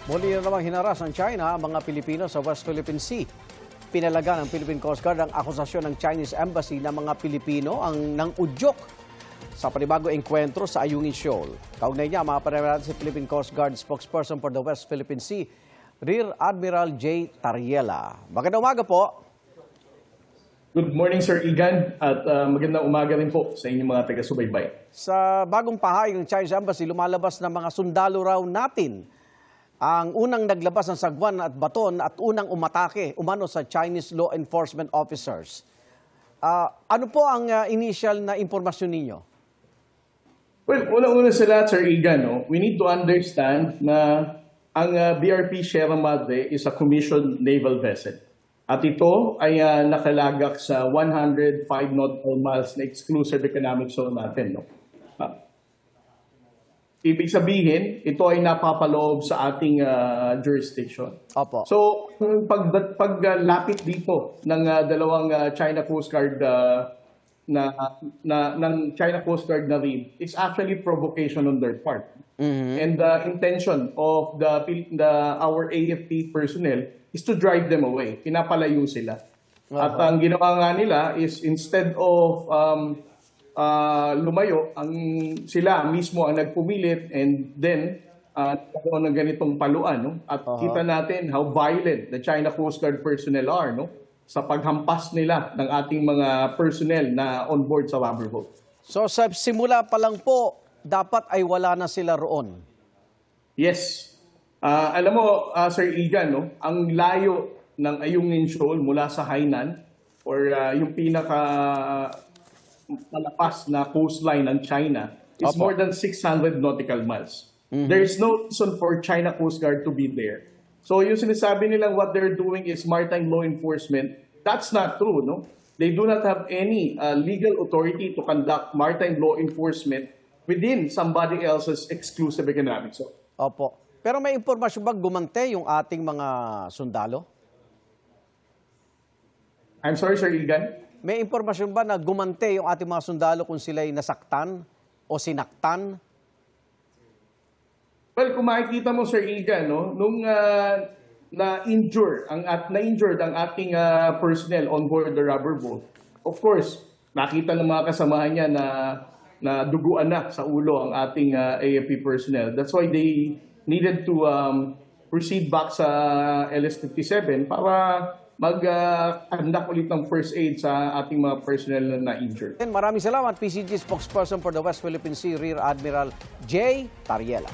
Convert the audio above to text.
Muli na namang hinaras ng China ang mga Pilipino sa West Philippine Sea. Pinalaga ng Philippine Coast Guard ang akusasyon ng Chinese Embassy na mga Pilipino ang nang-udyok sa panibagong engkwentro sa Ayungin Shoal. Kaugnay niya, mapapanayam natin si Philippine Coast Guard spokesperson for the West Philippine Sea, Rear Admiral J. Tariela. Magandang umaga po. Good morning, Sir Igan, at magandang umaga rin po sa inyong mga taga-subaybay. Sa bagong pahayag ng Chinese Embassy, lumalabas na mga sundalo raw natin ang unang naglabas ng sagwan at baton at unang umatake umano sa Chinese law enforcement officers. Ano po ang initial na impormasyon ninyo? Well, una-una sa lahat, Sir Igan, we need to understand na ang BRP Sierra Madre is a commissioned naval vessel. At ito ay nakalagak sa 105 nautical miles na exclusive economic zone natin. Ibig sabihin, ito ay napapaloob sa ating jurisdiction. Opo. So, paglapit dito ng dalawang China Coast Guard ng China Coast Guard Navy, it's actually provocation on their part. And the intention of our AFP personnel is to drive them away. Pinapalayo sila. At ang ginawa nga nila is instead of lumayo, sila mismo ang nagpumilit and then nagkaroon ng ganitong paluan. No? At kita natin how violent the China Coast Guard personnel are sa paghampas nila ng ating mga personnel na on board sa rubber boat. So sa simula pa lang po, dapat ay wala na sila roon. Yes. Alam mo, Sir Igan, ang layo ng Ayungin Shoal mula sa Hainan or yung pinaka malapas na coastline ng China is more than 600 nautical miles. There is no reason for China Coast Guard to be there. So yung sinasabi nilang what they're doing is maritime law enforcement, that's not true. No? They do not have any legal authority to conduct maritime law enforcement within somebody else's exclusive economic zone. Opo. Pero may impormasyon ba gumante yung ating mga sundalo? I'm sorry, Sir Igan? May impormasyon ba na gumante yung ating mga sundalo kung sila'y nasaktan o sinaktan? Well, kung makikita mo, Sir Igan, nung na-injured ang ating personnel on board the rubber boat, of course, nakita ng mga kasamahan niya na duguan na sa ulo ang ating AFP personnel. That's why they needed to proceed back sa LS-57 para mag-conduct ulit ng first aid sa ating mga personnel na injured. Maraming salamat, PCG spokesperson for the West Philippine Sea, Rear Admiral J. Tariela.